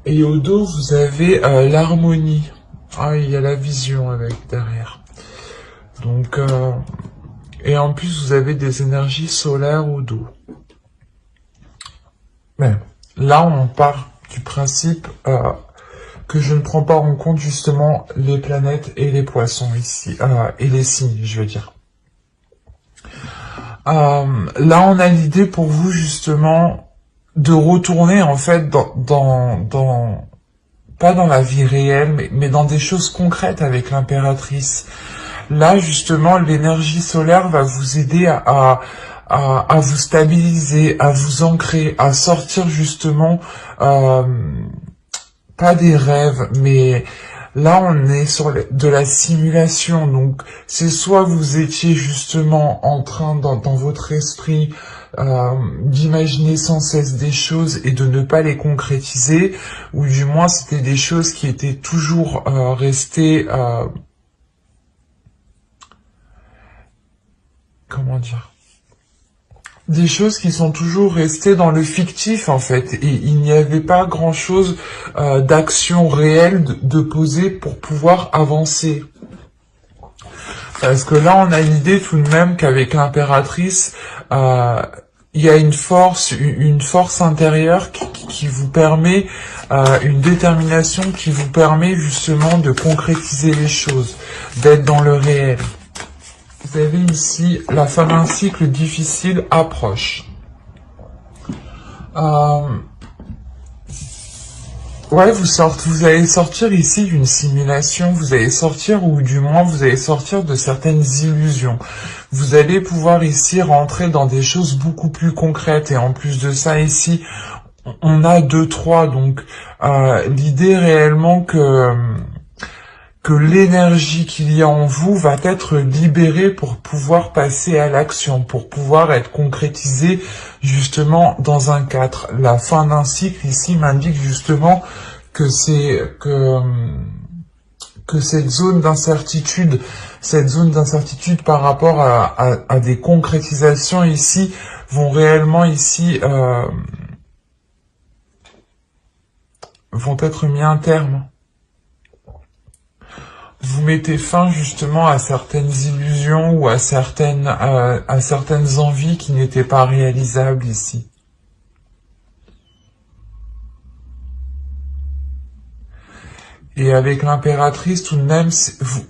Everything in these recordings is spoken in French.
Et au dos, vous avez l'harmonie. Ah, il y a la vision avec derrière. Donc, et en plus, vous avez des énergies solaires au dos. Mais là, on part du principe que je ne prends pas en compte justement les planètes et les poissons ici, et les signes, je veux dire. Là, on a l'idée pour vous justement de retourner en fait pas dans la vie réelle, mais dans des choses concrètes avec l'impératrice. Là, justement, l'énergie solaire va vous aider à vous stabiliser, à vous ancrer, à sortir justement, pas des rêves, mais là, on est sur de la simulation. Donc, c'est soit vous étiez justement en train, dans votre esprit, d'imaginer sans cesse des choses et de ne pas les concrétiser, ou du moins, c'était des choses qui étaient toujours restées... comment dire, des choses qui sont toujours restées dans le fictif en fait, et il n'y avait pas grand chose d'action réelle de poser pour pouvoir avancer. Parce que là on a l'idée tout de même qu'avec l'impératrice, il y a une force intérieure qui vous permet, une détermination qui vous permet justement de concrétiser les choses, d'être dans le réel. Vous avez ici la fin d'un cycle difficile approche. Ouais, vous allez sortir ici d'une simulation, vous allez sortir, ou du moins vous allez sortir de certaines illusions. Vous allez pouvoir ici rentrer dans des choses beaucoup plus concrètes, et en plus de ça ici, on a 2-3, donc l'idée réellement que l'énergie qu'il y a en vous va être libérée pour pouvoir passer à l'action, pour pouvoir être concrétisée justement dans un cadre. La fin d'un cycle ici m'indique justement que que cette zone d'incertitude par rapport à des concrétisations ici vont réellement ici vont être mis un terme. Vous mettez fin justement à certaines illusions ou à certaines envies qui n'étaient pas réalisables ici. Et avec l'impératrice, tout de même,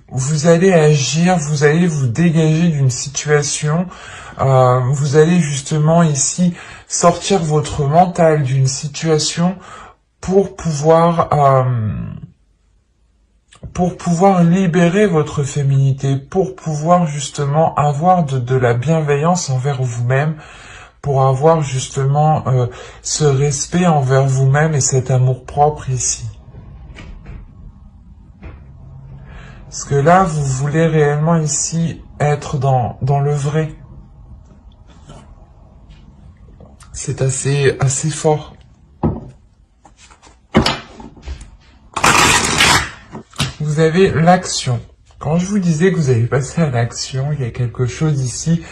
vous allez agir, vous allez vous dégager d'une situation, vous allez justement ici sortir votre mental d'une situation pour pouvoir libérer votre féminité, pour pouvoir justement avoir de la bienveillance envers vous-même, pour avoir justement ce respect envers vous-même et cet amour-propre ici. Parce que là, vous voulez réellement ici être dans le vrai. C'est assez fort. Vous avez l'action. Quand je vous disais que vous allez passer à l'action, il y a quelque chose ici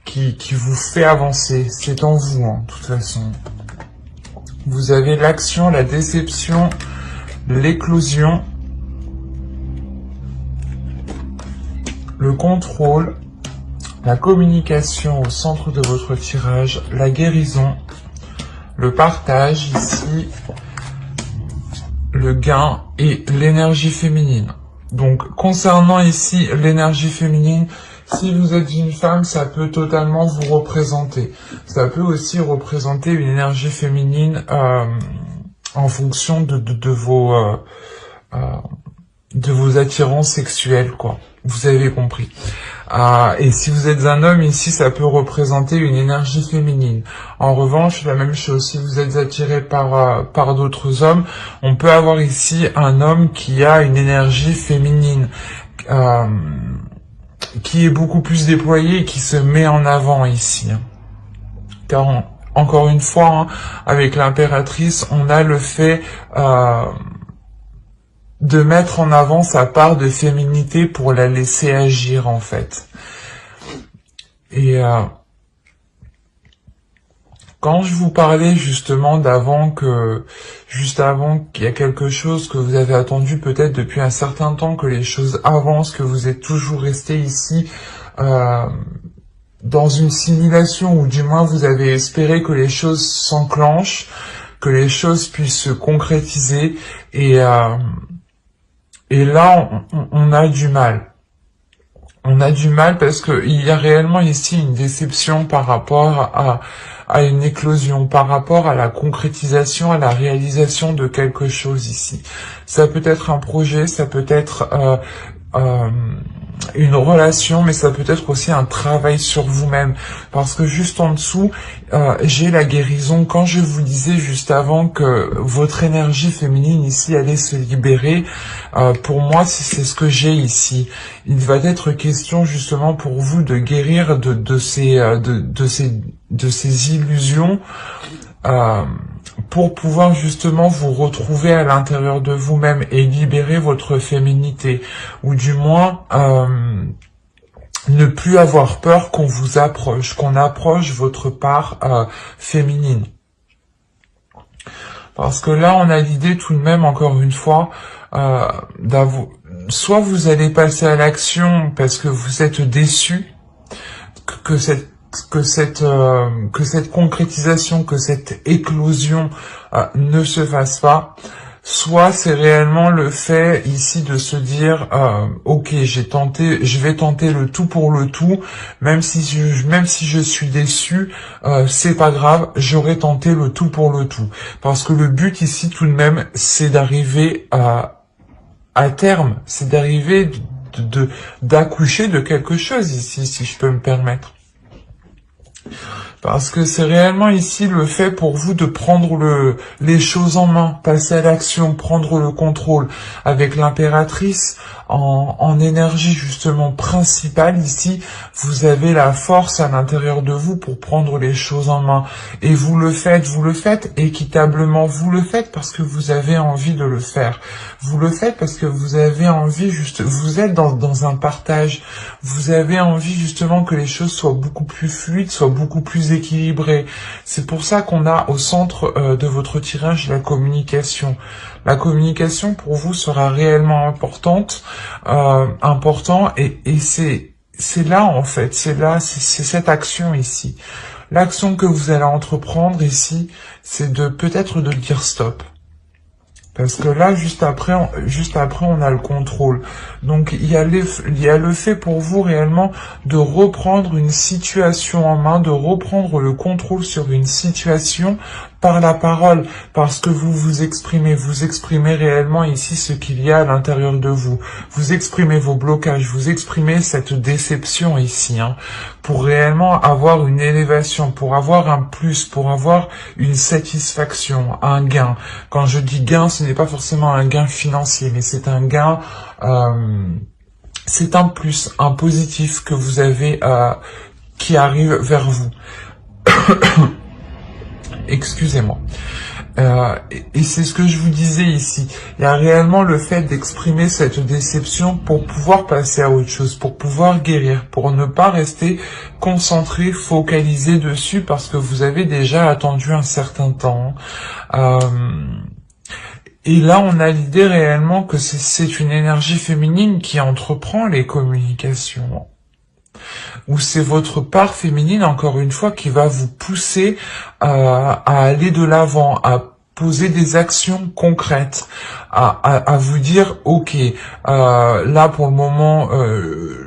qui vous fait avancer. C'est en vous, hein, de toute façon. Vous avez l'action, la déception, l'éclosion, le contrôle, la communication au centre de votre tirage, la guérison, le partage ici, le gain et l'énergie féminine. Donc, concernant ici l'énergie féminine, si vous êtes une femme, ça peut totalement vous représenter. Ça peut aussi représenter une énergie féminine en fonction de vos attirances sexuelles, quoi. Vous avez compris. Et si vous êtes un homme, ici, ça peut représenter une énergie féminine. En revanche, la même chose, si vous êtes attiré par d'autres hommes, on peut avoir ici un homme qui a une énergie féminine, qui est beaucoup plus déployée et qui se met en avant ici. Car encore une fois, hein, avec l'impératrice, on a le fait de mettre en avant sa part de féminité pour la laisser agir, en fait. Et Quand je vous parlais justement juste avant qu'il y a quelque chose que vous avez attendu peut-être depuis un certain temps, que les choses avancent, que vous êtes toujours resté ici, dans une simulation, ou du moins vous avez espéré que les choses s'enclenchent, que les choses puissent se concrétiser, et là on a du mal. On a du mal parce que il y a réellement ici une déception par rapport à une éclosion, par rapport à la concrétisation, à la réalisation de quelque chose ici. Ça peut être un projet, ça peut être une relation, mais ça peut être aussi un travail sur vous-même, parce que juste en dessous, j'ai la guérison. Quand je vous disais juste avant que votre énergie féminine ici allait se libérer, pour moi c'est ce que j'ai ici. Il va être question justement pour vous de guérir de ces illusions, pour pouvoir justement vous retrouver à l'intérieur de vous-même et libérer votre féminité, ou du moins ne plus avoir peur qu'on vous approche, qu'on approche votre part féminine. Parce que là, on a l'idée tout de même, encore une fois, soit vous allez passer à l'action parce que vous êtes déçu que cette concrétisation, que cette éclosion ne se fasse pas, soit c'est réellement le fait ici de se dire ok, je vais tenter le tout pour le tout, même si je suis déçu, c'est pas grave, j'aurais tenté le tout pour le tout, parce que le but ici tout de même c'est d'arriver à terme, c'est d'arriver d'accoucher de quelque chose ici, si je peux me permettre. Parce que c'est réellement ici le fait pour vous de prendre les choses en main, passer à l'action, prendre le contrôle. Avec l'impératrice en énergie justement principale ici, vous avez la force à l'intérieur de vous pour prendre les choses en main. Et vous le faites équitablement, vous le faites parce que vous avez envie de le faire. Vous le faites parce que vous avez envie, vous êtes dans un partage, vous avez envie justement que les choses soient beaucoup plus fluides, soient beaucoup plus équilibrées. C'est pour ça qu'on a au centre de votre tirage la communication. La communication pour vous sera réellement importante, et c'est là en fait, c'est cette action ici. L'action que vous allez entreprendre ici, c'est peut-être de dire stop. Parce que là, juste après, on a le contrôle. Donc, il y a le fait pour vous réellement de reprendre une situation en main, de reprendre le contrôle sur une situation par la parole, parce que vous exprimez réellement ici ce qu'il y a à l'intérieur de vous. Vous exprimez vos blocages, vous exprimez cette déception ici, pour réellement avoir une élévation, pour avoir un plus, pour avoir une satisfaction, un gain. Quand je dis gain, ce n'est pas forcément un gain financier, mais c'est un gain, c'est un plus, un positif que vous avez, qui arrive vers vous. Excusez-moi. Et c'est ce que je vous disais ici. Il y a réellement le fait d'exprimer cette déception pour pouvoir passer à autre chose, pour pouvoir guérir, pour ne pas rester concentré, focalisé dessus, parce que vous avez déjà attendu un certain temps. Et là, on a l'idée réellement que c'est une énergie féminine qui entreprend les communications. Ou c'est votre part féminine, encore une fois, qui va vous pousser à aller de l'avant, à poser des actions concrètes, à vous dire, ok, là pour le moment,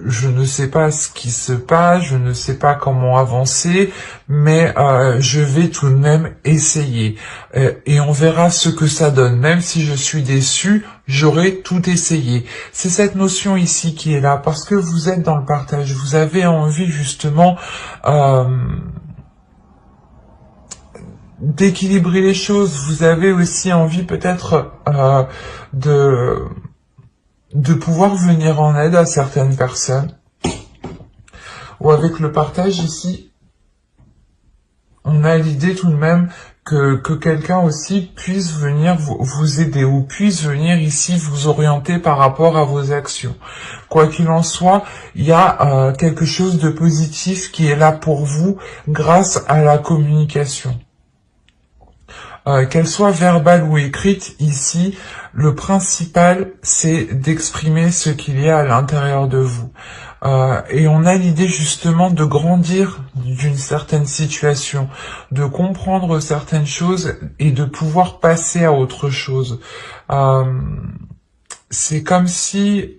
je ne sais pas ce qui se passe, je ne sais pas comment avancer, mais je vais tout de même essayer. Et on verra ce que ça donne. Même si je suis déçue, j'aurai tout essayé. C'est cette notion ici qui est là, parce que vous êtes dans le partage, vous avez envie justement d'équilibrer les choses, vous avez aussi envie peut-être de pouvoir venir en aide à certaines personnes. Ou avec le partage ici, on a l'idée tout de même que quelqu'un aussi puisse venir vous aider ou puisse venir ici vous orienter par rapport à vos actions. Quoi qu'il en soit, il y a quelque chose de positif qui est là pour vous grâce à la communication. Qu'elle soit verbale ou écrite, ici, le principal, c'est d'exprimer ce qu'il y a à l'intérieur de vous. Et on a l'idée justement de grandir d'une certaine situation, de comprendre certaines choses et de pouvoir passer à autre chose. C'est comme s'il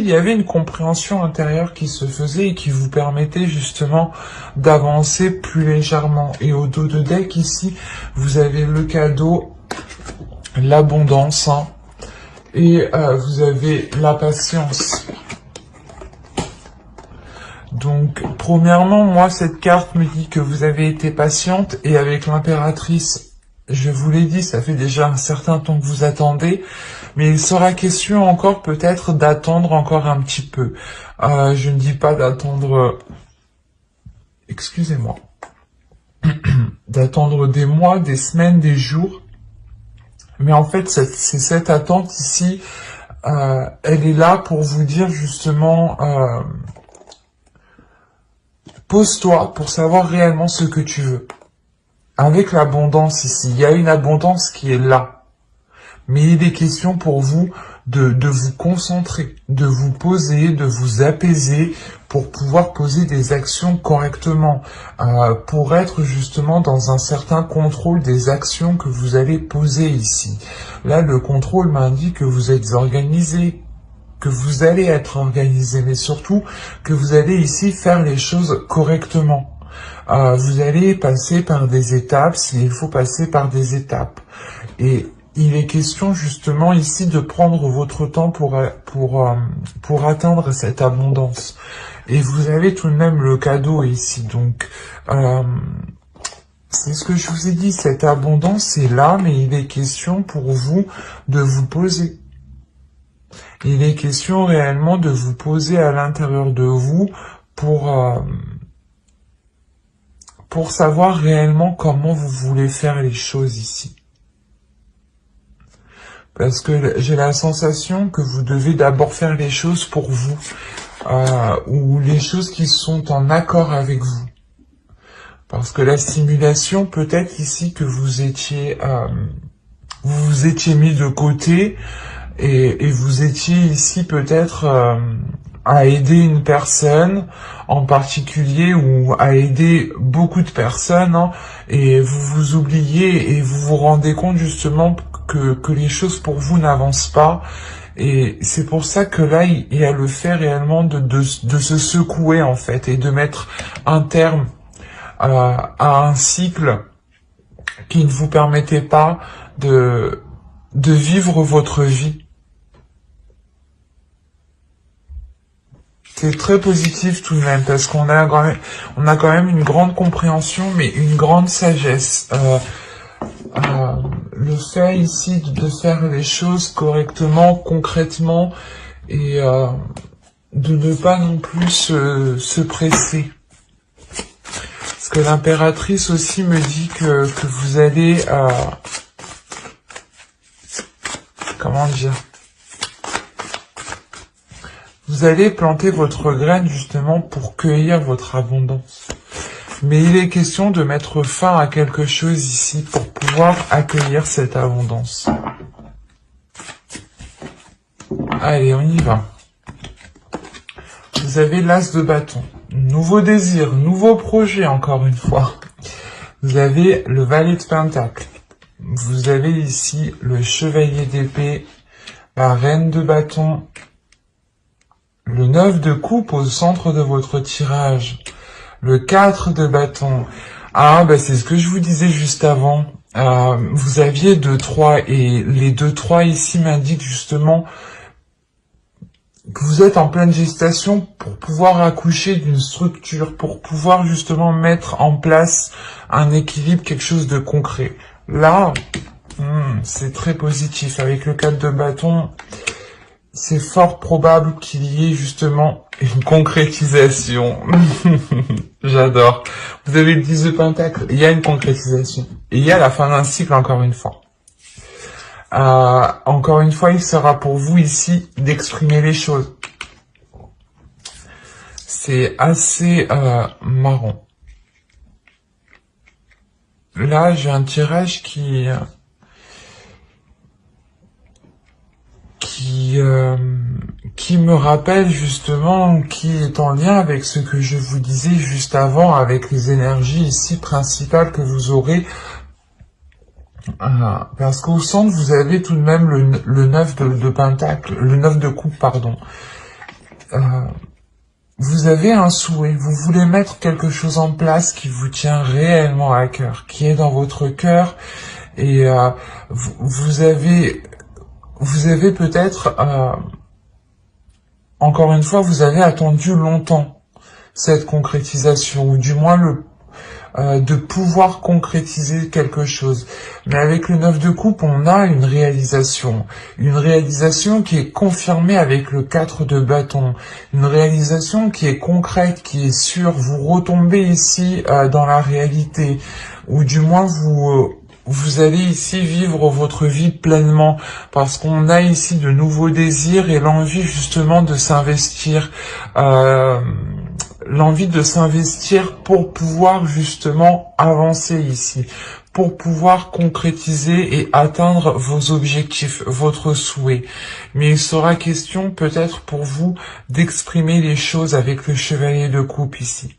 y avait une compréhension intérieure qui se faisait et qui vous permettait justement d'avancer plus légèrement. Et au dos de deck ici, vous avez le cadeau, l'abondance, hein, et vous avez la patience. Donc, premièrement, moi, cette carte me dit que vous avez été patiente, et avec l'impératrice, je vous l'ai dit, ça fait déjà un certain temps que vous attendez, mais il sera question encore peut-être d'attendre encore un petit peu. Je ne dis pas d'attendre, excusez-moi, d'attendre des mois, des semaines, des jours, mais en fait, c'est cette attente ici, elle est là pour vous dire justement, pose-toi pour savoir réellement ce que tu veux. Avec l'abondance ici, il y a une abondance qui est là. Mais il est question pour vous de vous concentrer, de vous poser, de vous apaiser pour pouvoir poser des actions correctement, pour être justement dans un certain contrôle des actions que vous allez poser ici. Là, le contrôle m'indique que vous êtes organisé, que vous allez être organisé, mais surtout que vous allez ici faire les choses correctement. Vous allez passer par des étapes, s'il faut passer par des étapes. Et il est question justement ici de prendre votre temps pour atteindre cette abondance. Et vous avez tout de même le cadeau ici. Donc, c'est ce que je vous ai dit, cette abondance est là, mais il est question pour vous de vous poser. Il est question réellement de vous poser à l'intérieur de vous pour savoir réellement comment vous voulez faire les choses ici. Parce que j'ai la sensation que vous devez d'abord faire les choses pour vous, ou les choses qui sont en accord avec vous. Parce que la stimulation, peut-être ici que vous étiez mis de côté, et vous étiez ici peut-être à aider une personne en particulier ou à aider beaucoup de personnes, hein, et vous vous oubliez et vous vous rendez compte justement que les choses pour vous n'avancent pas. Et c'est pour ça que là, il y a le fait réellement de se secouer en fait et de mettre un terme à un cycle qui ne vous permettait pas de vivre votre vie. C'est très positif tout de même, parce qu'on a quand même une grande compréhension, mais une grande sagesse. Le fait ici de faire les choses correctement, concrètement, et de ne pas non plus se presser. Parce que l'impératrice aussi me dit que vous allez... comment dire ? Vous allez planter votre graine justement pour cueillir votre abondance. Mais il est question de mettre fin à quelque chose ici pour pouvoir accueillir cette abondance. Allez, on y va. Vous avez l'as de bâton. Nouveau désir, nouveau projet encore une fois. Vous avez le valet de pentacle. Vous avez ici le chevalier d'épée, la reine de bâton, le 9 de coupe au centre de votre tirage, le 4 de bâton. Ah, bah c'est ce que je vous disais juste avant. Vous aviez 2-3 et les 2-3 ici m'indiquent justement que vous êtes en pleine gestation pour pouvoir accoucher d'une structure, pour pouvoir justement mettre en place un équilibre, quelque chose de concret. Là, c'est très positif. Avec le 4 de bâton, c'est fort probable qu'il y ait justement une concrétisation. J'adore. Vous avez le 10 de Pentacle, il y a une concrétisation. Et il y a la fin d'un cycle encore une fois. Encore une fois, il sera pour vous ici d'exprimer les choses. C'est assez marrant. Là, j'ai un tirage qui me rappelle justement, qui est en lien avec ce que je vous disais juste avant, avec les énergies ici principales que vous aurez. Parce qu'au centre, vous avez tout de même le 9 de Pentacle, le 9 de coupe, pardon. Vous avez un souhait, vous voulez mettre quelque chose en place qui vous tient réellement à cœur, qui est dans votre cœur, et vous avez peut-être, encore une fois, vous avez attendu longtemps cette concrétisation, ou du moins de pouvoir concrétiser quelque chose. Mais avec le 9 de coupe, on a une réalisation qui est confirmée avec le 4 de bâton, une réalisation qui est concrète, qui est sûre. Vous retombez ici dans la réalité, ou du moins vous allez ici vivre votre vie pleinement, parce qu'on a ici de nouveaux désirs et l'envie justement de s'investir, pour pouvoir justement avancer ici, pour pouvoir concrétiser et atteindre vos objectifs, votre souhait. Mais il sera question peut-être pour vous d'exprimer les choses avec le chevalier de coupe ici.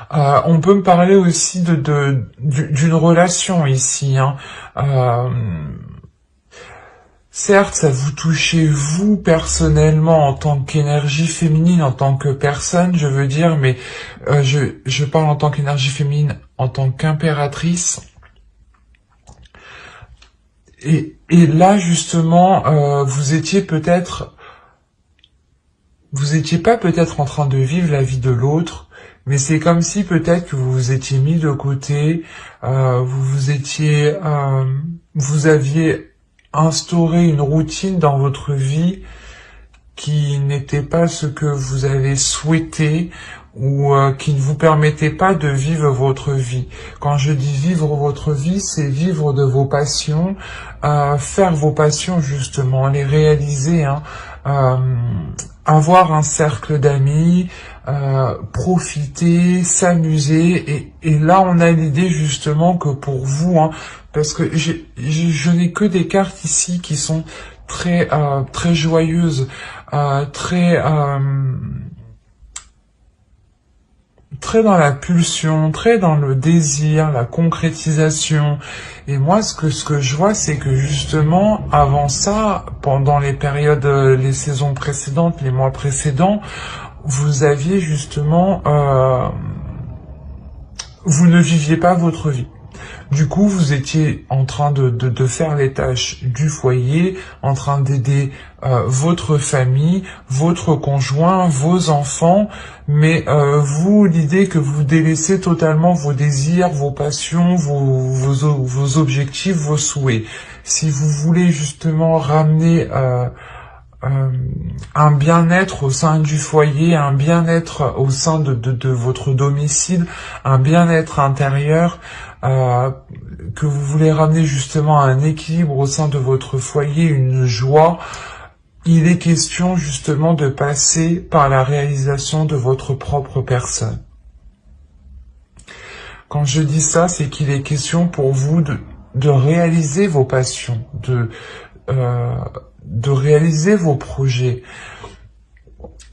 On peut me parler aussi d'une relation ici. Certes, ça vous touchez vous personnellement en tant qu'énergie féminine, en tant que personne, je veux dire, mais je parle en tant qu'énergie féminine, en tant qu'impératrice. Et là, justement, vous étiez pas peut-être en train de vivre la vie de l'autre, mais c'est comme si peut-être que vous vous étiez mis de côté, vous aviez instauré une routine dans votre vie qui n'était pas ce que vous avez souhaité, ou qui ne vous permettait pas de vivre votre vie. Quand je dis vivre votre vie, c'est vivre de vos passions, faire vos passions justement, les réaliser, avoir un cercle d'amis, profiter, s'amuser, et là on a l'idée justement que pour vous, parce que je n'ai que des cartes ici qui sont très joyeuses, très dans la pulsion, très dans le désir, la concrétisation. Et moi, ce que je vois, c'est que justement, avant ça, pendant les périodes, les saisons précédentes, les mois précédents, vous aviez justement, vous ne viviez pas votre vie. Du coup, vous étiez en train de faire les tâches du foyer, en train d'aider votre famille, votre conjoint, vos enfants, mais vous, l'idée que vous délaissez totalement vos désirs, vos passions, vos objectifs, vos souhaits. Si vous voulez justement ramener un bien-être au sein du foyer, un bien-être au sein de votre domicile, un bien-être intérieur, que vous voulez ramener justement un équilibre au sein de votre foyer, une joie, il est question justement de passer par la réalisation de votre propre personne. Quand je dis ça, c'est qu'il est question pour vous de réaliser vos passions, de réaliser vos projets,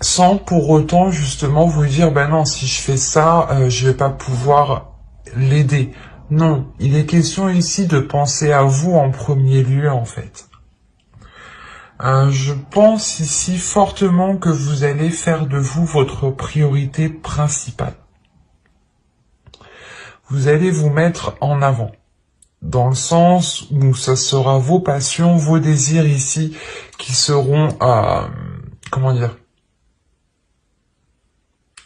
sans pour autant justement vous dire, ben non, si je fais ça, je vais pas pouvoir l'aider. Non, il est question ici de penser à vous en premier lieu, en fait. Je pense ici fortement que vous allez faire de vous votre priorité principale. Vous allez vous mettre en avant, dans le sens où ça sera vos passions, vos désirs ici, qui seront,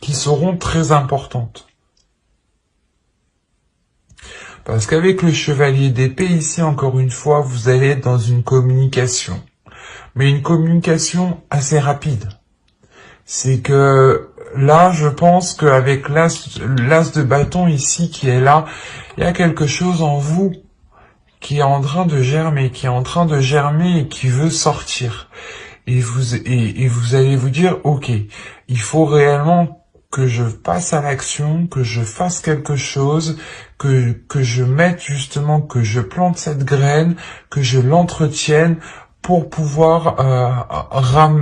qui seront très importantes. Parce qu'avec le chevalier d'épée ici, encore une fois, vous allez être dans une communication. mais une communication assez rapide. C'est que là, je pense qu'avec l'as de bâton ici qui est là, il y a quelque chose en vous qui est en train de germer, et qui veut sortir. Et vous allez vous dire, ok, il faut réellement que je passe à l'action, que je fasse quelque chose, que je mette justement, que je plante cette graine, que je l'entretienne pour pouvoir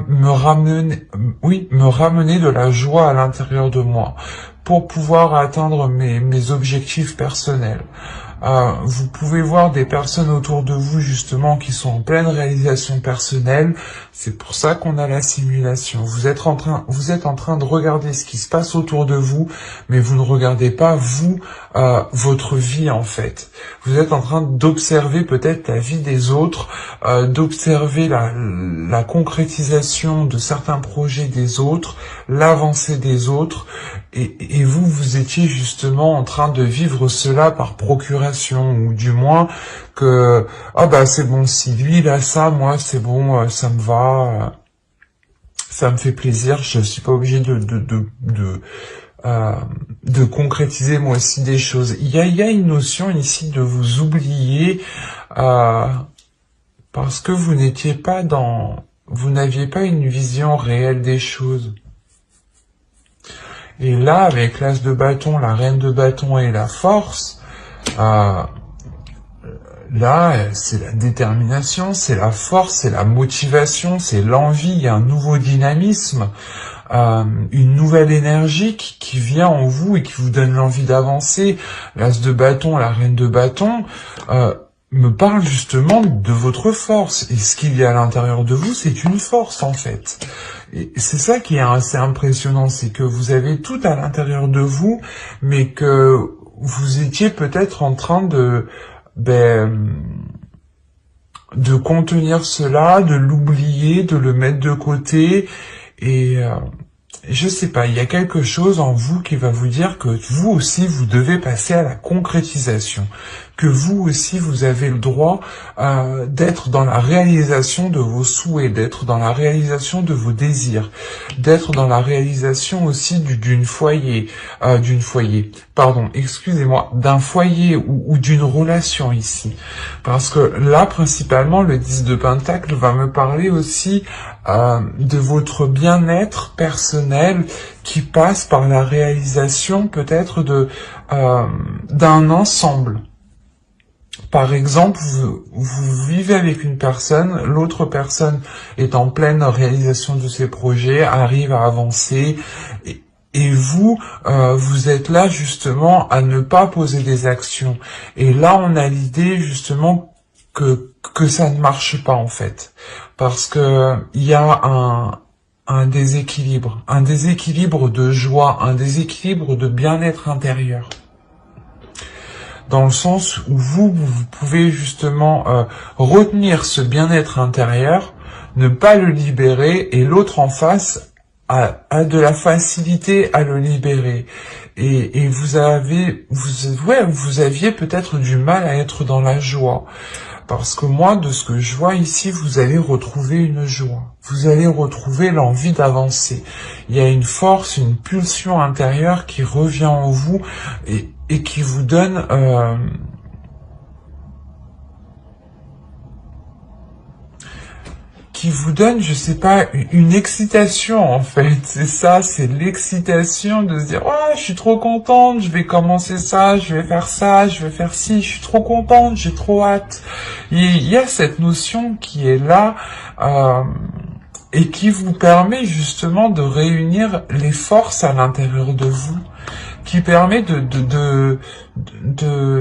me ramener de la joie à l'intérieur de moi, pour pouvoir atteindre mes objectifs personnels. Vous pouvez voir des personnes autour de vous justement qui sont en pleine réalisation personnelle. C'est pour ça qu'on a la simulation. Vous êtes en train de regarder ce qui se passe autour de vous, mais vous ne regardez pas vous, votre vie en fait. Vous êtes en train d'observer peut-être la vie des autres, d'observer la concrétisation de certains projets des autres, l'avancée des autres, et vous étiez justement en train de vivre cela par procuration, ou du moins que c'est bon, si lui il a ça, moi c'est bon, ça me va, ça me fait plaisir, je suis pas obligé de concrétiser moi aussi des choses. Il y a une notion ici de vous oublier parce que vous n'aviez pas une vision réelle des choses. Et là, avec l'as de bâton, la reine de bâton et la force, là, c'est la détermination, c'est la force, c'est la motivation, c'est l'envie, il y a un nouveau dynamisme, une nouvelle énergie qui vient en vous et qui vous donne l'envie d'avancer. L'as de bâton, la reine de bâton, me parle justement de votre force. Et ce qu'il y a à l'intérieur de vous, c'est une force en fait. Et c'est ça qui est assez impressionnant, c'est que vous avez tout à l'intérieur de vous, mais que vous étiez peut-être en train de contenir cela, de l'oublier, de le mettre de côté, et je sais pas, il y a quelque chose en vous qui va vous dire que vous aussi, vous devez passer à la concrétisation, que vous aussi, vous avez le droit d'être dans la réalisation de vos souhaits, d'être dans la réalisation de vos désirs, d'être dans la réalisation aussi d'un foyer ou d'une relation ici. Parce que là, principalement, le 10 de Pentacle va me parler aussi de votre bien-être personnel qui passe par la réalisation peut-être d'un ensemble. Par exemple, vous vivez avec une personne, l'autre personne est en pleine réalisation de ses projets, arrive à avancer, et vous, vous êtes là justement à ne pas poser des actions. Et là, on a l'idée justement que ça ne marche pas en fait, parce que il y a un déséquilibre de joie, un déséquilibre de bien-être intérieur. Dans le sens où vous pouvez justement retenir ce bien-être intérieur, ne pas le libérer, et l'autre en face a de la facilité à le libérer. Et vous aviez peut-être du mal à être dans la joie. Parce que moi, de ce que je vois ici, vous allez retrouver une joie. Vous allez retrouver l'envie d'avancer. Il y a une force, une pulsion intérieure qui revient en vous et qui vous donne je sais pas, une excitation en fait. C'est ça, c'est l'excitation de se dire « Oh, je suis trop contente, je vais commencer ça, je vais faire ça, je vais faire ci, je suis trop contente, j'ai trop hâte. » Il y a cette notion qui est là et qui vous permet justement de réunir les forces à l'intérieur de vous, qui permet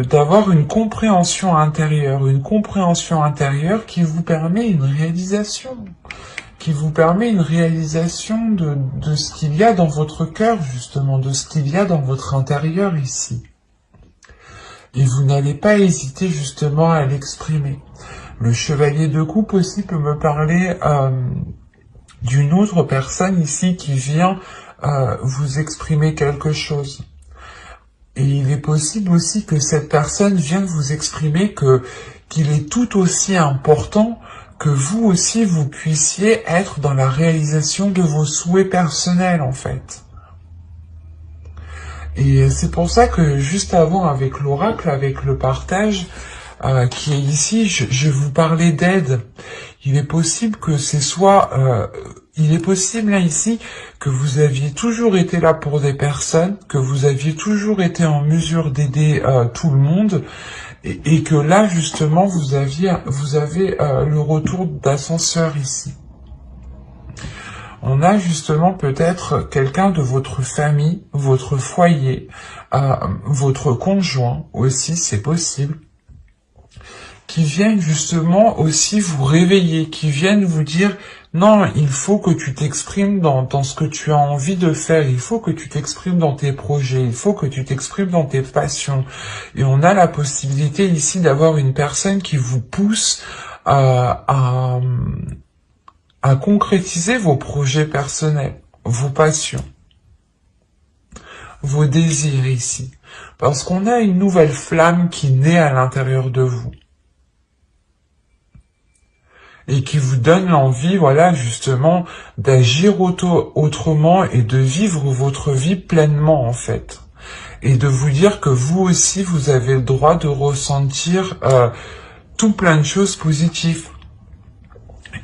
d'avoir une compréhension intérieure qui vous permet une réalisation, de ce qu'il y a dans votre cœur, justement, de ce qu'il y a dans votre intérieur ici. Et vous n'allez pas hésiter justement à l'exprimer. Le chevalier de coupe aussi peut me parler d'une autre personne ici qui vient vous exprimer quelque chose. Et il est possible aussi que cette personne vienne vous exprimer qu'il est tout aussi important que vous aussi, vous puissiez être dans la réalisation de vos souhaits personnels, en fait. Et c'est pour ça que juste avant, avec l'oracle, avec le partage qui est ici, je vous parlais d'aide. Il est possible que c'est soit... il est possible là ici que vous aviez toujours été là pour des personnes, que vous aviez toujours été en mesure d'aider tout le monde, et que là justement vous avez le retour d'ascenseur ici. On a justement peut-être quelqu'un de votre famille, votre foyer, votre conjoint aussi, c'est possible, qui viennent justement aussi vous réveiller, qui viennent vous dire non, il faut que tu t'exprimes dans ce que tu as envie de faire, il faut que tu t'exprimes dans tes projets, il faut que tu t'exprimes dans tes passions. Et on a la possibilité ici d'avoir une personne qui vous pousse à concrétiser vos projets personnels, vos passions, vos désirs ici. Parce qu'on a une nouvelle flamme qui naît à l'intérieur de vous. Et qui vous donne l'envie, voilà, justement, d'agir autrement et de vivre votre vie pleinement, en fait. Et de vous dire que vous aussi, vous avez le droit de ressentir tout plein de choses positives.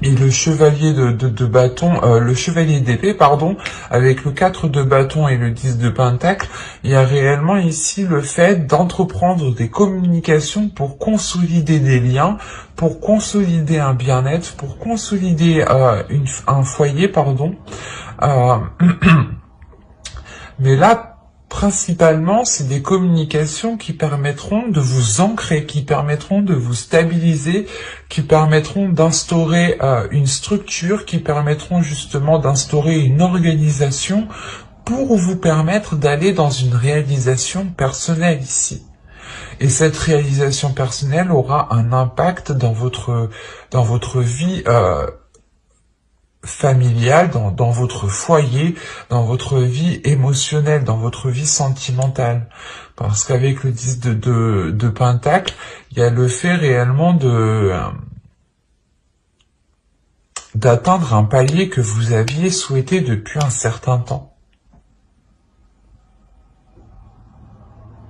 Et le chevalier de bâton, le chevalier d'épée, pardon, avec le 4 de bâton et le 10 de pentacle, il y a réellement ici le fait d'entreprendre des communications pour consolider des liens, pour consolider un bien-être, pour consolider un foyer, pardon. Mais là, principalement, c'est des communications qui permettront de vous ancrer, qui permettront de vous stabiliser, qui permettront d'instaurer une structure, qui permettront justement d'instaurer une organisation pour vous permettre d'aller dans une réalisation personnelle ici. Et cette réalisation personnelle aura un impact dans votre vie familiale, dans votre foyer, dans votre vie émotionnelle, dans votre vie sentimentale. Parce qu'avec le 10 de pentacle, il y a le fait réellement d'atteindre un palier que vous aviez souhaité depuis un certain temps.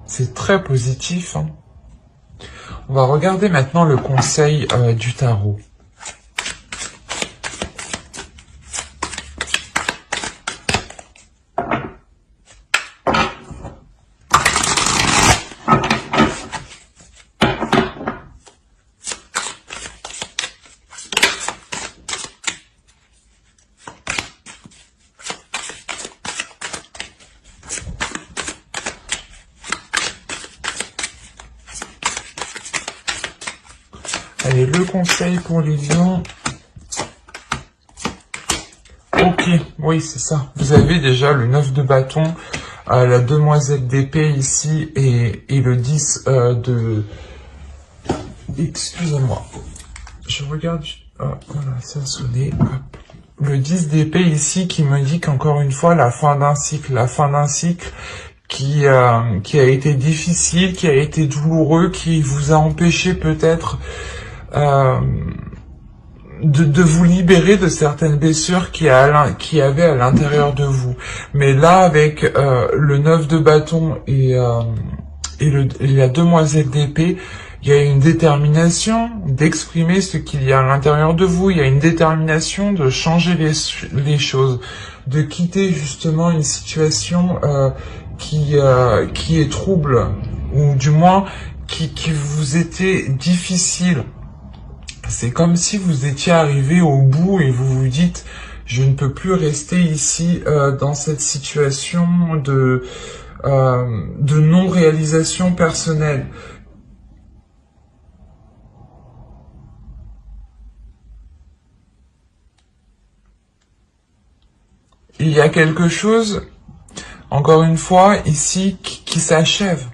C'est très positif, hein. On va regarder maintenant le conseil du tarot. Allez, le conseil pour les lions. Ok, oui, c'est ça. Vous avez déjà le 9 de bâton, la demoiselle d'épée ici, et le 10 de... Excusez-moi. Je regarde... voilà, ça a sonné. Hop. Le 10 d'épée ici qui me dit qu'encore une fois, la fin d'un cycle qui a été difficile, qui a été douloureux, qui vous a empêché peut-être de vous libérer de certaines blessures qui avaient à l'intérieur de vous. Mais là, avec le 9 de bâton et la demoiselle d'épée, il y a une détermination d'exprimer ce qu'il y a à l'intérieur de vous. Il y a une détermination de changer les choses, de quitter justement une situation qui est trouble, ou du moins qui vous était difficile. C'est comme si vous étiez arrivé au bout et vous vous dites « Je ne peux plus rester ici dans cette situation de non-réalisation personnelle. » Il y a quelque chose, encore une fois, ici, qui s'achève.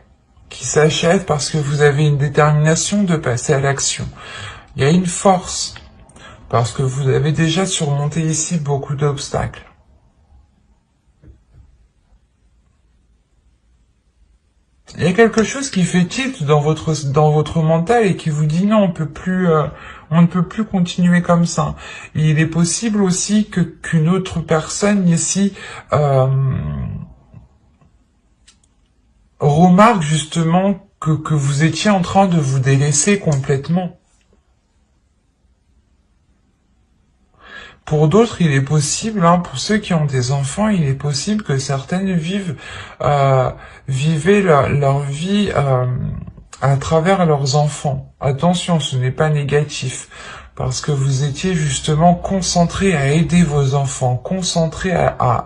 Qui s'achève parce que vous avez une détermination de passer à l'action. Il y a une force, parce que vous avez déjà surmonté ici beaucoup d'obstacles. il y a quelque chose qui fait tilt dans votre mental et qui vous dit non, on ne peut plus continuer comme ça. Et il est possible aussi qu'une autre personne ici remarque justement que vous étiez en train de vous délaisser complètement. Pour d'autres, il est possible, pour ceux qui ont des enfants, il est possible que certaines vivaient leur vie à travers leurs enfants. Attention, ce n'est pas négatif, parce que vous étiez justement concentré à aider vos enfants, concentré à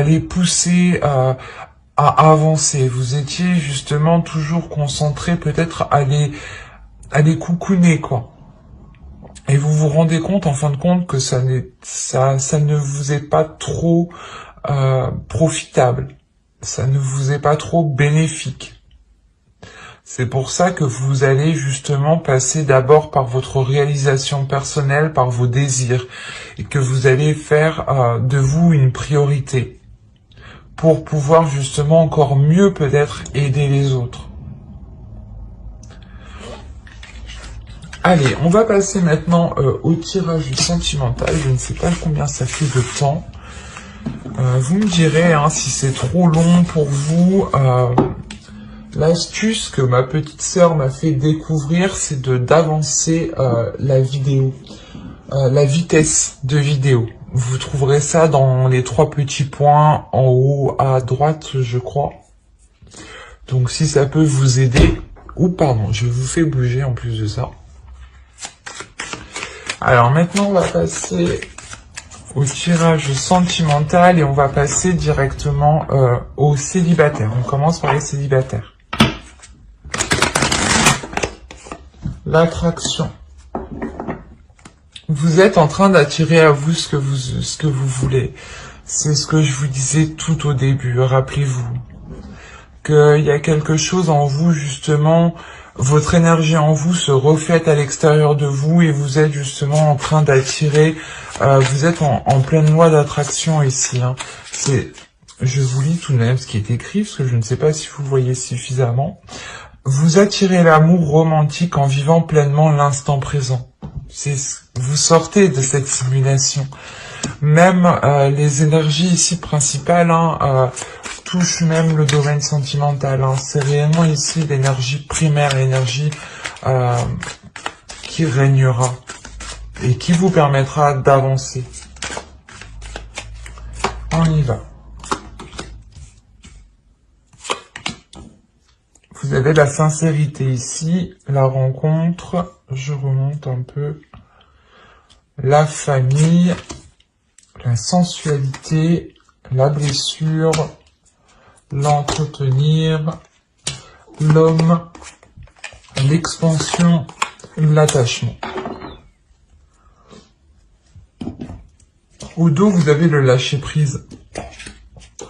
les pousser à avancer. Vous étiez justement toujours concentré peut-être à les coucouner, quoi. Et vous vous rendez compte, en fin de compte, que ça ne vous est pas trop profitable. Ça ne vous est pas trop bénéfique. C'est pour ça que vous allez justement passer d'abord par votre réalisation personnelle, par vos désirs, et que vous allez faire de vous une priorité, pour pouvoir justement encore mieux peut-être aider les autres. Allez, on va passer maintenant au tirage sentimental. Je ne sais pas combien ça fait de temps. Vous me direz si c'est trop long pour vous. L'astuce que ma petite sœur m'a fait découvrir, c'est d'avancer la vidéo, la vitesse de vidéo. Vous trouverez ça dans les 3 petits points en haut à droite, je crois. Donc si ça peut vous aider, ou pardon, je vous fais bouger en plus de ça. Alors maintenant, on va passer au tirage sentimental et on va passer directement aux célibataires. On commence par les célibataires. L'attraction. Vous êtes en train d'attirer à vous ce que vous voulez. C'est ce que je vous disais tout au début. Rappelez-vous qu'il y a quelque chose en vous, justement. Votre énergie en vous se reflète à l'extérieur de vous et vous êtes justement en train d'attirer, vous êtes en pleine loi d'attraction ici. Je vous lis tout de même ce qui est écrit, parce que je ne sais pas si vous voyez suffisamment. Vous attirez l'amour romantique en vivant pleinement l'instant présent. Vous sortez de cette simulation. Même les énergies ici principales touchent même le domaine sentimental. C'est réellement ici l'énergie primaire, l'énergie qui régnera et qui vous permettra d'avancer. On y va. Vous avez la sincérité ici, la rencontre, je remonte un peu, la famille, la sensualité, la blessure, l'entretenir, l'homme, l'expansion, l'attachement. Au dos, vous avez le lâcher-prise.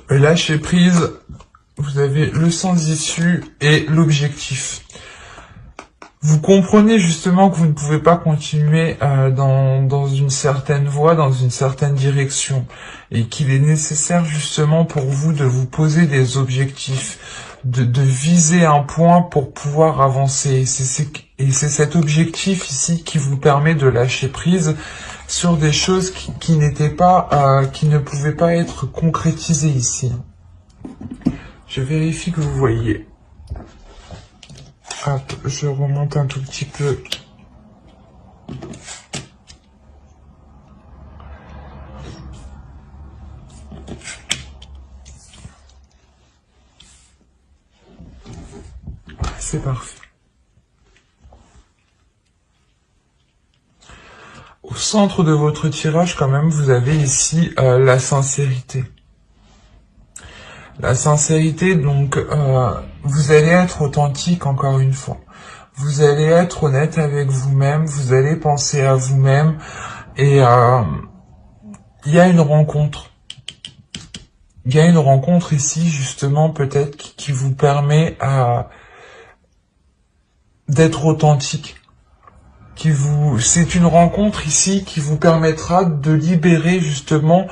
Le lâcher-prise, vous avez le sans-issue et l'objectif. Vous comprenez justement que vous ne pouvez pas continuer dans une certaine voie, dans une certaine direction, et qu'il est nécessaire justement pour vous de vous poser des objectifs, de viser un point pour pouvoir avancer. Et c'est cet objectif ici qui vous permet de lâcher prise sur des choses qui n'étaient pas, qui ne pouvaient pas être concrétisées ici. Je vérifie que vous voyez. Hop, je remonte un tout petit peu. C'est parfait. Au centre de votre tirage, quand même, vous avez ici la sincérité. La sincérité, donc, vous allez être authentique, encore une fois. Vous allez être honnête avec vous-même, vous allez penser à vous-même, et il y a une rencontre. Il y a une rencontre ici, justement, peut-être, qui vous permet d'être authentique. C'est une rencontre ici qui vous permettra de libérer, justement,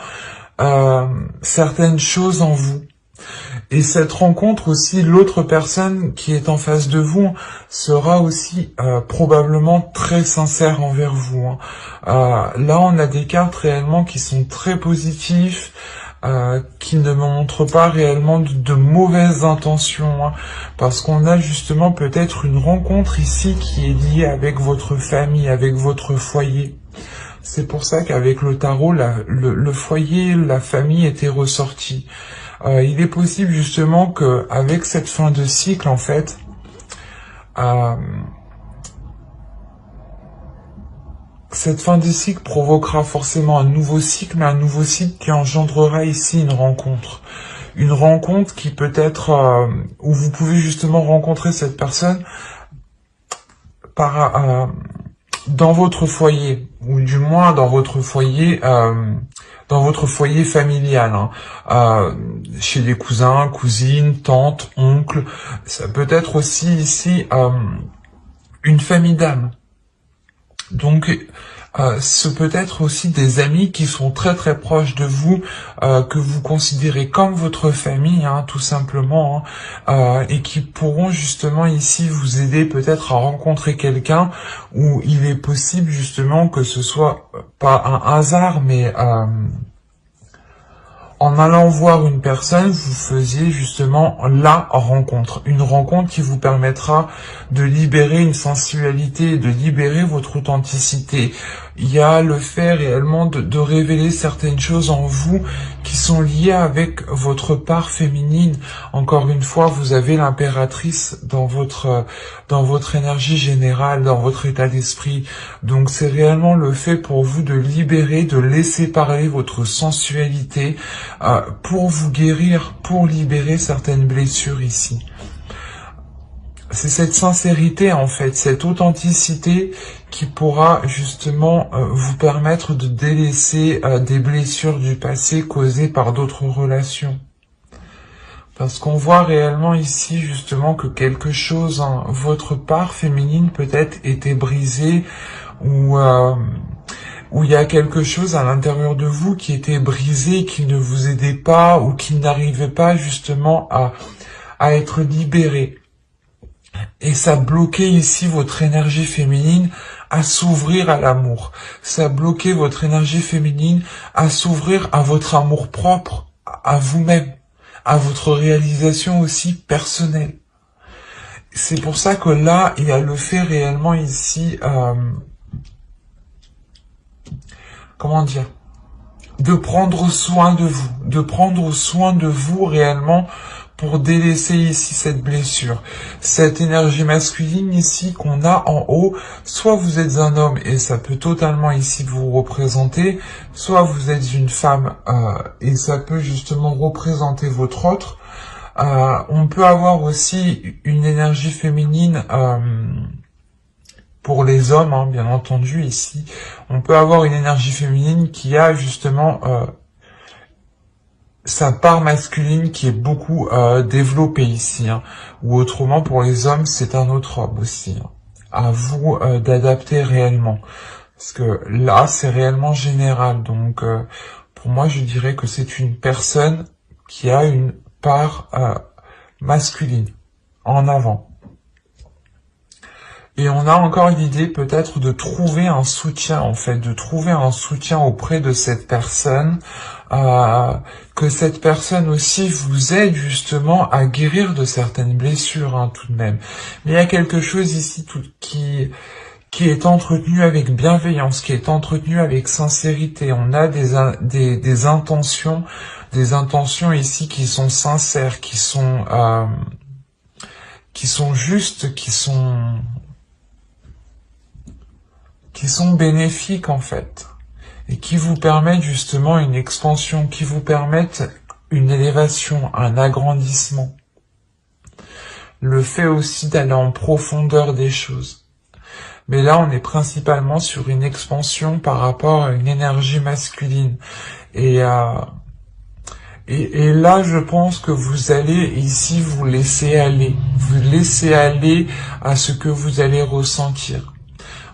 certaines choses en vous. Et cette rencontre aussi, l'autre personne qui est en face de vous sera aussi probablement très sincère envers vous, hein. Là, on a des cartes réellement qui sont très positifs, qui ne montrent pas réellement de mauvaises intentions, hein, parce qu'on a justement peut-être une rencontre ici qui est liée avec votre famille, avec votre foyer. C'est pour ça qu'avec le tarot, le foyer, la famille était ressorti. Il est possible justement que avec cette fin de cycle, en fait, cette fin de cycle provoquera forcément un nouveau cycle, mais un nouveau cycle qui engendrera ici une rencontre. Une rencontre qui peut être où vous pouvez justement rencontrer cette personne dans votre foyer, ou du moins dans votre foyer familial, hein. Chez des cousins, cousines, tantes, oncles. Ça peut être aussi ici une famille d'âmes. Donc, ce peut être aussi des amis qui sont très très proches de vous, que vous considérez comme votre famille, hein, tout simplement, hein, et qui pourront justement ici vous aider peut-être à rencontrer quelqu'un où il est possible justement que ce soit pas un hasard, mais en allant voir une personne, vous faisiez justement la rencontre. Une rencontre qui vous permettra de libérer une sensualité, de libérer votre authenticité. Il y a le fait réellement de révéler certaines choses en vous qui sont liées avec votre part féminine. Encore une fois, vous avez l'impératrice dans votre énergie générale, dans votre état d'esprit. Donc c'est réellement le fait pour vous de libérer, de laisser parler votre sensualité, pour vous guérir, pour libérer certaines blessures ici. C'est cette sincérité en fait, cette authenticité qui pourra justement vous permettre de délaisser des blessures du passé causées par d'autres relations. Parce qu'on voit réellement ici justement que quelque chose, hein, votre part féminine peut-être était brisée, ou où il y a quelque chose à l'intérieur de vous qui était brisé, qui ne vous aidait pas, ou qui n'arrivait pas justement à être libéré. Et ça bloquait ici votre énergie féminine à s'ouvrir à l'amour. Ça bloquait votre énergie féminine à s'ouvrir à votre amour propre, à vous-même, à votre réalisation aussi personnelle. C'est pour ça que là, il y a le fait réellement ici, comment dire, de prendre soin de vous réellement pour délaisser ici cette blessure, cette énergie masculine ici qu'on a en haut. Soit vous êtes un homme et ça peut totalement ici vous représenter, soit vous êtes une femme et ça peut justement représenter votre autre. On peut avoir aussi une énergie féminine pour les hommes, hein, bien entendu ici. On peut avoir une énergie féminine qui a justement sa part masculine qui est beaucoup développée ici, hein. Ou autrement pour les hommes c'est un autre homme aussi, hein. À vous d'adapter réellement, parce que là c'est réellement général. Donc pour moi je dirais que c'est une personne qui a une part masculine en avant. Et on a encore l'idée peut-être de trouver un soutien, en fait, de trouver un soutien auprès de cette personne, que cette personne aussi vous aide justement à guérir de certaines blessures, hein, tout de même. Mais il y a quelque chose ici qui est entretenu avec bienveillance, qui est entretenu avec sincérité. On a des intentions ici qui sont sincères, qui sont justes, qui sont bénéfiques en fait, et qui vous permettent justement une expansion, qui vous permettent une élévation, un agrandissement. Le fait aussi d'aller en profondeur des choses. Mais là, on est principalement sur une expansion par rapport à une énergie masculine. Et là, je pense que vous allez ici vous laisser aller à ce que vous allez ressentir.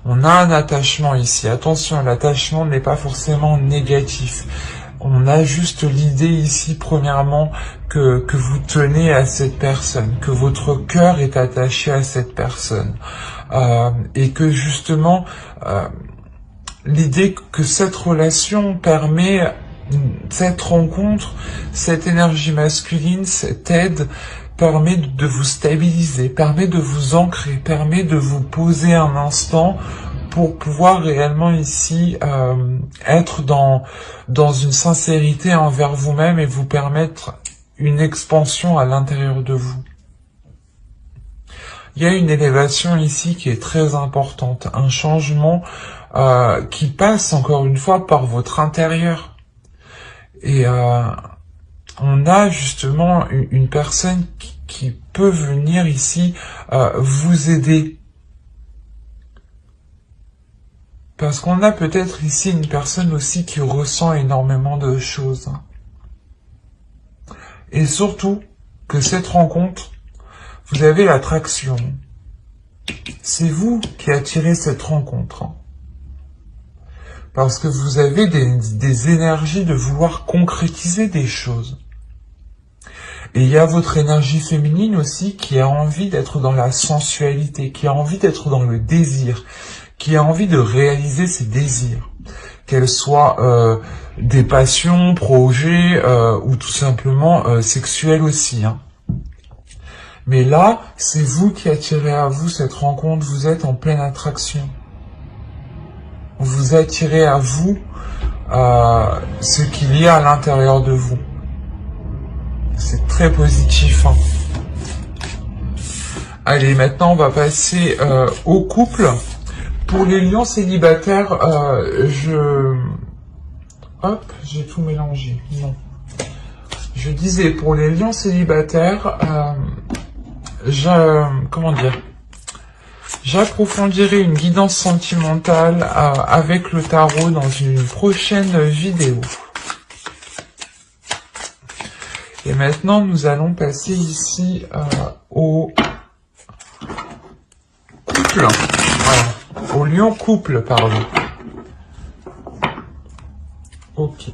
On a un attachement ici. Attention, l'attachement n'est pas forcément négatif. On a juste l'idée ici, premièrement, que vous tenez à cette personne, que votre cœur est attaché à cette personne. Et que justement, l'idée que cette relation permet, cette rencontre, cette énergie masculine, cette aide, permet de vous stabiliser, permet de vous ancrer, permet de vous poser un instant pour pouvoir réellement ici être dans une sincérité envers vous-même et vous permettre une expansion à l'intérieur de vous. Il y a une élévation ici qui est très importante, un changement qui passe encore une fois par votre intérieur. Et on a justement une personne qui peut venir ici vous aider. Parce qu'on a peut-être ici une personne aussi qui ressent énormément de choses. Et surtout, que cette rencontre, vous avez l'attraction. C'est vous qui attirez cette rencontre. Parce que vous avez des énergies de vouloir concrétiser des choses. Et il y a votre énergie féminine aussi qui a envie d'être dans la sensualité, qui a envie d'être dans le désir, qui a envie de réaliser ses désirs, qu'elles soient des passions, projets ou tout simplement sexuelles aussi. Mais là, c'est vous qui attirez à vous cette rencontre, vous êtes en pleine attraction. Vous attirez à vous ce qu'il y a à l'intérieur de vous. C'est très positif. Allez, maintenant on va passer au couple. Pour les lions célibataires, hop, j'ai tout mélangé. Non. Je disais, pour les lions célibataires, j'approfondirai une guidance sentimentale avec le tarot dans une prochaine vidéo. Et maintenant, nous allons passer ici au couple. Voilà. Au lion couple, pardon. Ok.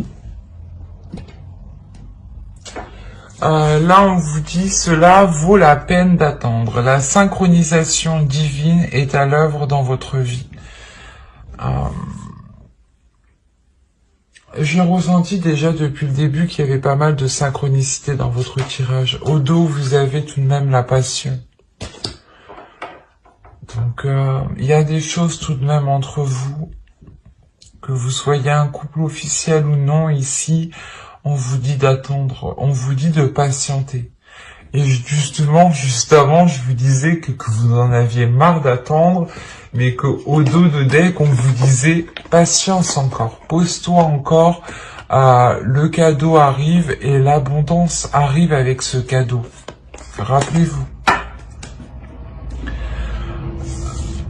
Là, on vous dit, cela vaut la peine d'attendre. La synchronisation divine est à l'œuvre dans votre vie. J'ai ressenti déjà depuis le début qu'il y avait pas mal de synchronicité dans votre tirage. Au dos, vous avez tout de même la passion. Donc, il y a des choses tout de même entre vous, que vous soyez un couple officiel ou non, ici, on vous dit d'attendre, on vous dit de patienter. Et justement, juste avant, je vous disais que vous en aviez marre d'attendre, mais qu'au dos de deck, on vous disait patience encore, pose-toi encore, le cadeau arrive et l'abondance arrive avec ce cadeau. Rappelez-vous.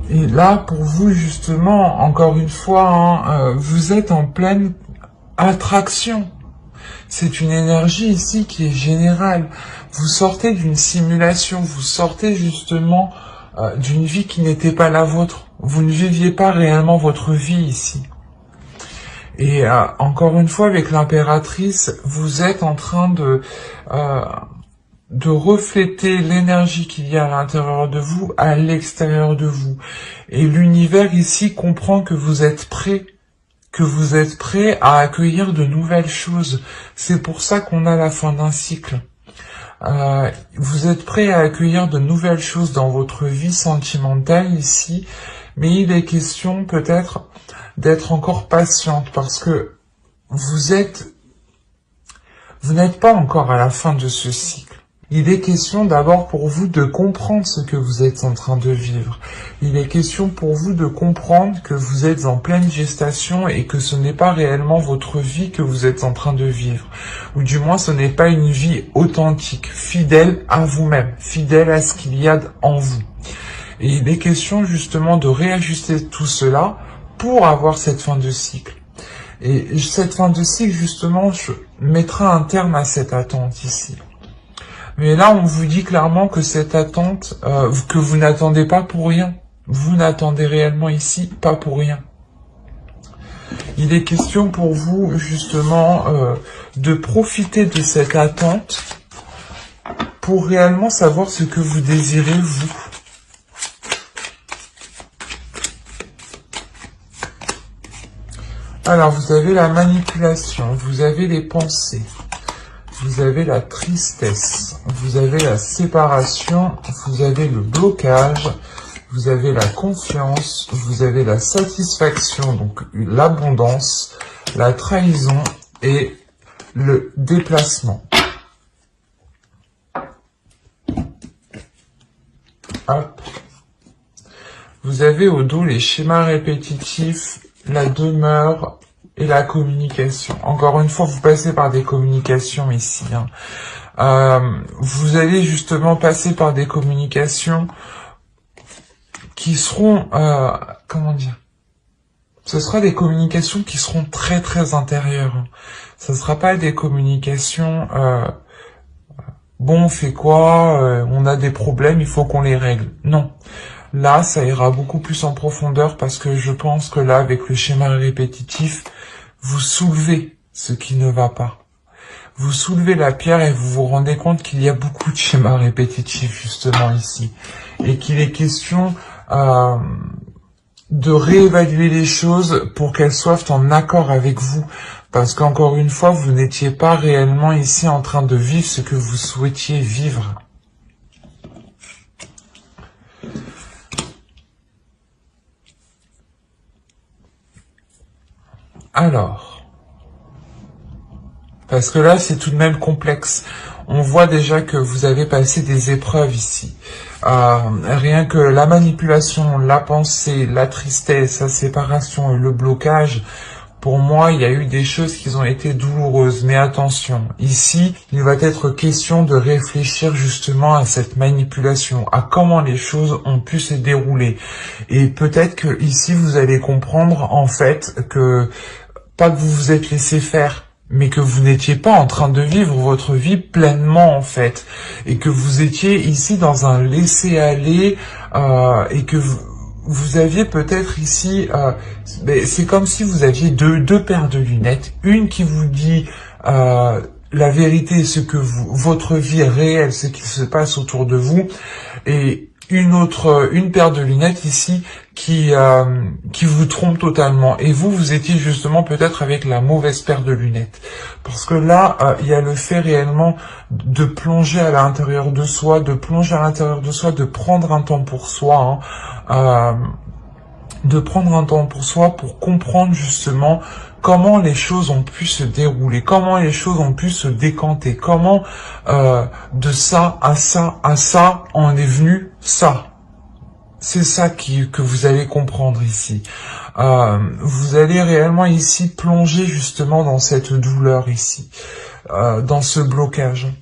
Et là, pour vous, justement, encore une fois, vous êtes en pleine attraction. C'est une énergie ici qui est générale. Vous sortez d'une simulation, vous sortez justement d'une vie qui n'était pas la vôtre. Vous ne viviez pas réellement votre vie ici. Et encore une fois, avec l'impératrice, vous êtes en train de refléter l'énergie qu'il y a à l'intérieur de vous, à l'extérieur de vous. Et l'univers ici comprend que vous êtes prêt à accueillir de nouvelles choses. C'est pour ça qu'on a la fin d'un cycle. Vous êtes prêt à accueillir de nouvelles choses dans votre vie sentimentale ici, mais il est question peut-être d'être encore patiente parce que vous n'êtes pas encore à la fin de ce cycle. Il est question d'abord pour vous de comprendre ce que vous êtes en train de vivre. Il est question pour vous de comprendre que vous êtes en pleine gestation et que ce n'est pas réellement votre vie que vous êtes en train de vivre. Ou du moins, ce n'est pas une vie authentique, fidèle à vous-même, fidèle à ce qu'il y a en vous. Et il est question justement de réajuster tout cela pour avoir cette fin de cycle. Et cette fin de cycle, justement, mettra un terme à cette attente ici. Mais là, on vous dit clairement que cette attente, que vous n'attendez pas pour rien. Vous n'attendez réellement ici pas pour rien. Il est question pour vous, justement, de profiter de cette attente pour réellement savoir ce que vous désirez, vous. Alors, vous avez la manipulation, vous avez les pensées, vous avez la tristesse, vous avez la séparation, vous avez le blocage, vous avez la confiance, vous avez la satisfaction, donc l'abondance, la trahison et le déplacement. Hop. Vous avez au dos les schémas répétitifs, la demeure et la communication. Encore une fois, vous passez par des communications ici. Vous allez justement passer par des communications qui seront, comment dire, ce sera des communications qui seront très très intérieures. Ce ne sera pas des communications, bon, on fait quoi, on a des problèmes, il faut qu'on les règle. Non. Là, ça ira beaucoup plus en profondeur parce que je pense que là, avec le schéma répétitif, vous soulevez ce qui ne va pas. Vous soulevez la pierre et vous vous rendez compte qu'il y a beaucoup de schémas répétitifs justement ici. Et qu'il est question de réévaluer les choses pour qu'elles soient en accord avec vous. Parce qu'encore une fois, vous n'étiez pas réellement ici en train de vivre ce que vous souhaitiez vivre. Alors, parce que là, c'est tout de même complexe. On voit déjà que vous avez passé des épreuves ici. Rien que la manipulation, la pensée, la tristesse, la séparation et le blocage, pour moi, il y a eu des choses qui ont été douloureuses. Mais attention, ici, il va être question de réfléchir justement à cette manipulation, à comment les choses ont pu se dérouler. Et peut-être que ici, vous allez comprendre en fait que, pas que vous vous êtes laissé faire, mais que vous n'étiez pas en train de vivre votre vie pleinement en fait, et que vous étiez ici dans un laisser-aller, et que vous aviez peut-être ici, c'est comme si vous aviez deux paires de lunettes, une qui vous dit la vérité, ce que votre vie est réelle, ce qui se passe autour de vous, et une paire de lunettes ici qui vous trompe totalement. Et vous étiez justement peut-être avec la mauvaise paire de lunettes. Parce que là, il y a le fait réellement de plonger à l'intérieur de soi, de prendre un temps pour soi, de prendre un temps pour soi pour comprendre justement comment les choses ont pu se dérouler, comment les choses ont pu se décanter, comment de ça à ça à ça en est venu ça. C'est ça que vous allez comprendre ici. Vous allez réellement ici plonger justement dans cette douleur ici, dans ce blocage.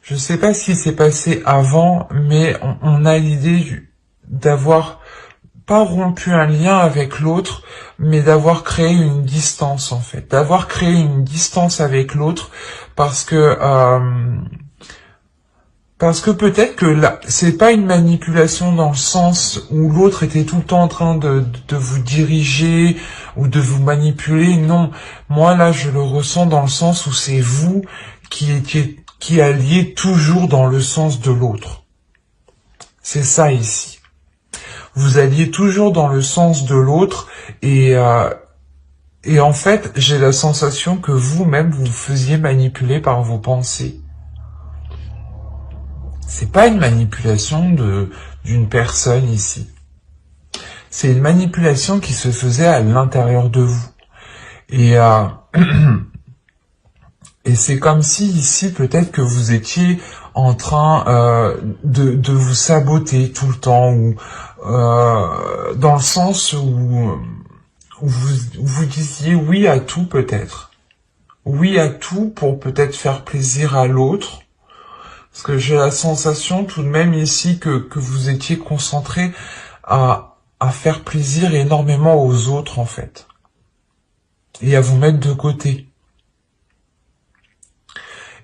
Je ne sais pas ce qui s'est passé avant, mais on a l'idée d'avoir pas rompu un lien avec l'autre, mais d'avoir créé une distance en fait, d'avoir créé une distance avec l'autre parce que peut-être que là, c'est pas une manipulation dans le sens où l'autre était tout le temps en train de vous diriger ou de vous manipuler. Non, moi là je le ressens dans le sens où c'est vous qui alliez toujours dans le sens de l'autre. C'est ça ici. Vous alliez toujours dans le sens de l'autre et en fait, j'ai la sensation que vous-même, vous faisiez manipuler par vos pensées. C'est pas une manipulation d'une personne ici. C'est une manipulation qui se faisait à l'intérieur de vous. Et et c'est comme si ici, peut-être que vous étiez en train de vous saboter tout le temps, ou dans le sens où vous disiez oui à tout peut-être. Oui à tout pour peut-être faire plaisir à l'autre. Parce que j'ai la sensation tout de même ici que vous étiez concentré à faire plaisir énormément aux autres en fait. Et à vous mettre de côté.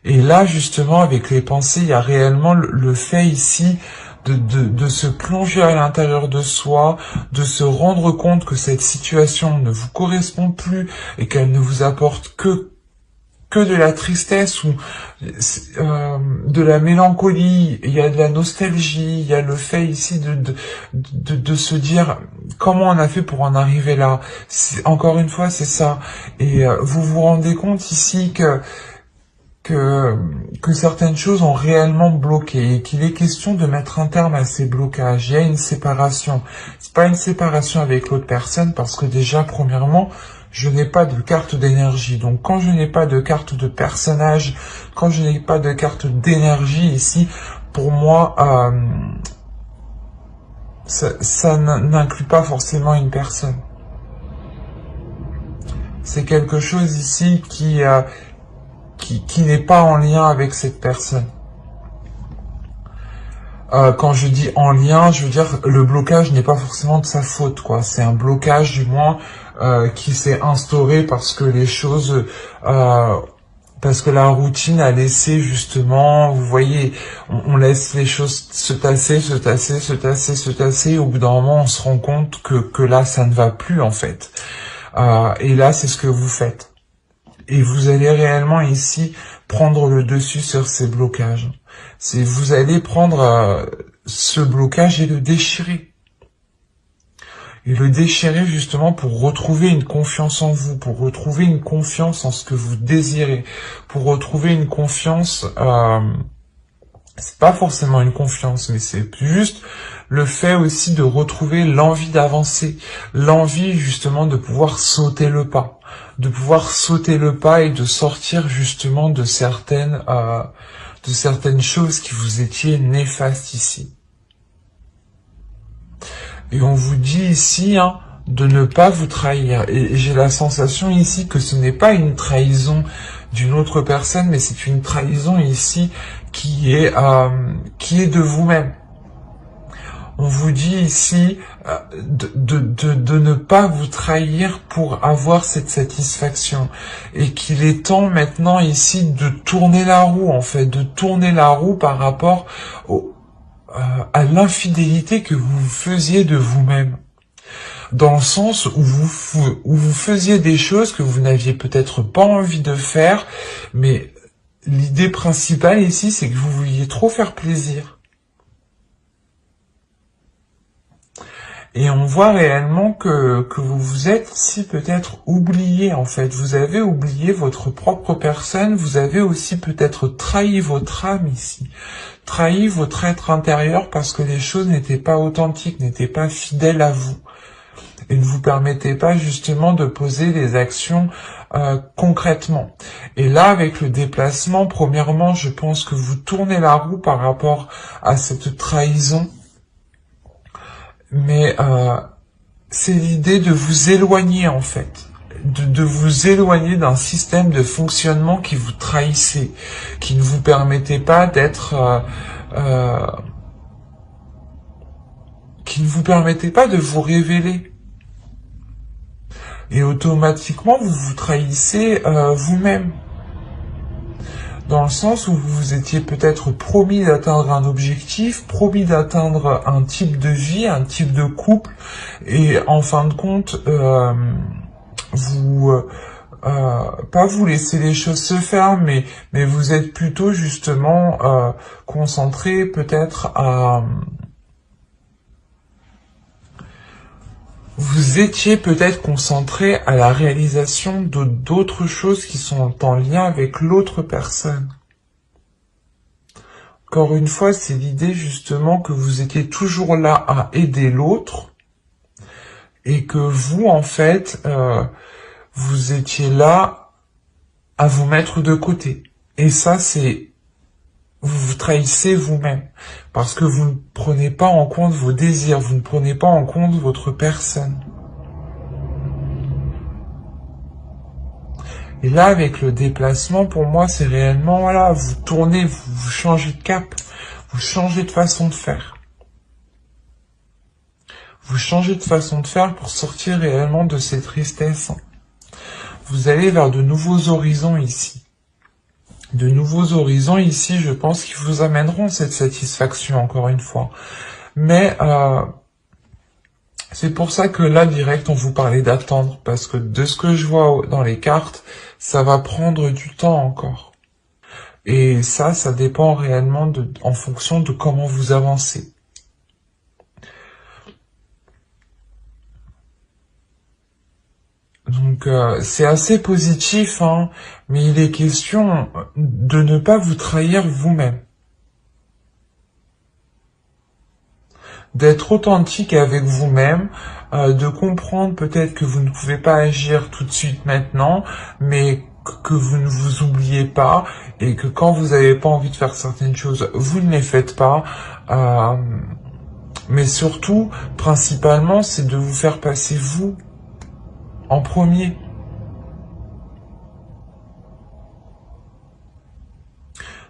Et là, justement, avec les pensées, il y a réellement le fait ici de se plonger à l'intérieur de soi, de se rendre compte que cette situation ne vous correspond plus et qu'elle ne vous apporte que de la tristesse ou de la mélancolie, il y a de la nostalgie, il y a le fait ici de se dire comment on a fait pour en arriver là. Encore une fois, c'est ça. Et vous vous rendez compte ici que certaines choses ont réellement bloqué et qu'il est question de mettre un terme à ces blocages. Il y a une séparation. C'est pas une séparation avec l'autre personne parce que déjà, premièrement, je n'ai pas de carte d'énergie. Donc quand je n'ai pas de carte de personnage, quand je n'ai pas de carte d'énergie ici, pour moi, ça n'inclut pas forcément une personne. C'est quelque chose ici qui n'est pas en lien avec cette personne. Quand je dis en lien, je veux dire le blocage n'est pas forcément de sa faute, quoi. C'est un blocage du moins qui s'est instauré parce que les choses, parce que la routine a laissé justement, vous voyez, on laisse les choses se tasser, se tasser, se tasser, se tasser. Au bout d'un moment, on se rend compte que là, ça ne va plus en fait. Et là, c'est ce que vous faites. Et vous allez réellement ici prendre le dessus sur ces blocages. Vous allez prendre ce blocage et le déchirer. Et le déchirer justement pour retrouver une confiance en vous, pour retrouver une confiance en ce que vous désirez, pour retrouver une confiance, c'est pas forcément une confiance, mais c'est juste le fait aussi de retrouver l'envie d'avancer, l'envie justement de pouvoir sauter le pas, et de sortir justement de certaines choses qui vous étiez néfastes ici. Et on vous dit ici de ne pas vous trahir. Et j'ai la sensation ici que ce n'est pas une trahison d'une autre personne, mais c'est une trahison ici qui est de vous-même. On vous dit ici de ne pas vous trahir pour avoir cette satisfaction. Et qu'il est temps maintenant ici de tourner la roue, en fait, de tourner la roue par rapport à l'infidélité que vous faisiez de vous-même. Dans le sens où vous faisiez des choses que vous n'aviez peut-être pas envie de faire, mais l'idée principale ici, c'est que vous vouliez trop faire plaisir. Et on voit réellement que vous vous êtes ici peut-être oublié, en fait. Vous avez oublié votre propre personne, vous avez aussi peut-être trahi votre âme ici. Trahi votre être intérieur parce que les choses n'étaient pas authentiques, n'étaient pas fidèles à vous. Et ne vous permettaient pas justement de poser les actions concrètement. Et là, avec le déplacement, premièrement, je pense que vous tournez la roue par rapport à cette trahison. Mais c'est l'idée de vous éloigner en fait, de vous éloigner d'un système de fonctionnement qui vous trahissait, qui ne vous permettait pas d'être, qui ne vous permettait pas de vous révéler. Et automatiquement, vous vous trahissez vous-même. Dans le sens où vous vous étiez peut-être promis d'atteindre un objectif, promis d'atteindre un type de vie, un type de couple, et en fin de compte, pas vous laisser les choses se faire, mais vous êtes plutôt justement concentré peut-être à... Vous étiez peut-être concentré à la réalisation de d'autres choses qui sont en lien avec l'autre personne. Encore une fois, c'est l'idée justement que vous étiez toujours là à aider l'autre et que vous, en fait, vous étiez là à vous mettre de côté. Et ça, c'est... Vous vous trahissez vous-même parce que vous ne prenez pas en compte vos désirs, vous ne prenez pas en compte votre personne. Et là, avec le déplacement, pour moi, c'est réellement, voilà, vous tournez, vous changez de cap, vous changez de façon de faire. Vous changez de façon de faire pour sortir réellement de ces tristesses. Vous allez vers de nouveaux horizons ici. De nouveaux horizons ici, je pense qu'ils vous amèneront cette satisfaction, encore une fois. Mais c'est pour ça que là, direct, on vous parlait d'attendre, parce que de ce que je vois dans les cartes, ça va prendre du temps encore. Et ça dépend réellement en fonction de comment vous avancez. Donc c'est assez positif, hein, mais il est question de ne pas vous trahir vous-même. D'être authentique avec vous-même, de comprendre peut-être que vous ne pouvez pas agir tout de suite maintenant, mais que vous ne vous oubliez pas, et que quand vous n'avez pas envie de faire certaines choses, vous ne les faites pas. Mais surtout, principalement, c'est de vous faire passer vous en premier.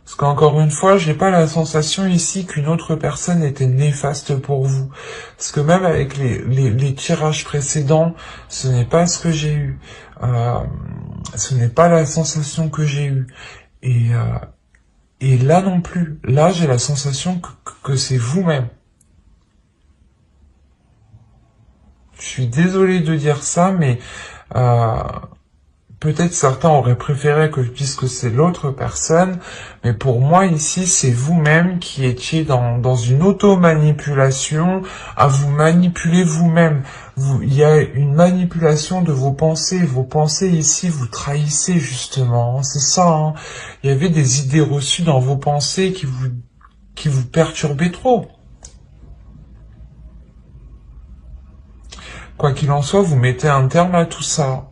Parce qu'encore une fois, j'ai pas la sensation ici qu'une autre personne était néfaste pour vous. Parce que même avec les tirages précédents, ce n'est pas ce que j'ai eu. Ce n'est pas la sensation que j'ai eue. Et là non plus. Là, j'ai la sensation que c'est vous-même. Je suis désolé de dire ça, mais peut-être certains auraient préféré que je dise que c'est l'autre personne, mais pour moi ici, c'est vous-même qui étiez dans une auto-manipulation, à vous manipuler vous-même. Il y a une manipulation de vos pensées. Vos pensées ici, vous trahissez justement, c'est ça. Hein. Il y avait des idées reçues dans vos pensées qui vous perturbaient trop. Quoi qu'il en soit, vous mettez un terme à tout ça.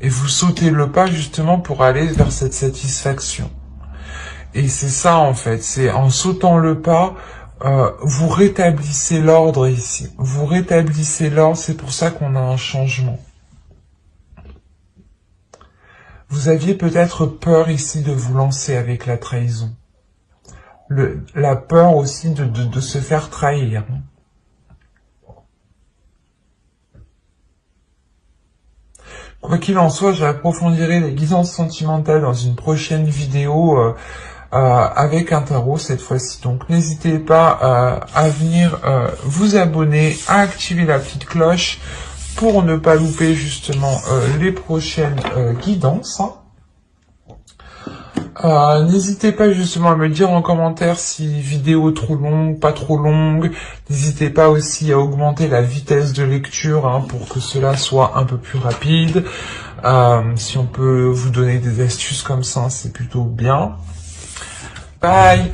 Et vous sautez le pas justement pour aller vers cette satisfaction. Et c'est ça en fait, c'est en sautant le pas, vous rétablissez l'ordre ici. Vous rétablissez l'ordre, c'est pour ça qu'on a un changement. Vous aviez peut-être peur ici de vous lancer avec la trahison. La peur aussi de se faire trahir. Quoi qu'il en soit, j'approfondirai les guidances sentimentales dans une prochaine vidéo avec un tarot cette fois-ci. Donc n'hésitez pas à venir vous abonner, à activer la petite cloche pour ne pas louper justement les prochaines guidances. N'hésitez pas justement à me dire en commentaire si vidéo trop longue, pas trop longue. N'hésitez pas aussi à augmenter la vitesse de lecture hein, pour que cela soit un peu plus rapide. Si on peut vous donner des astuces comme ça, c'est plutôt bien. Bye!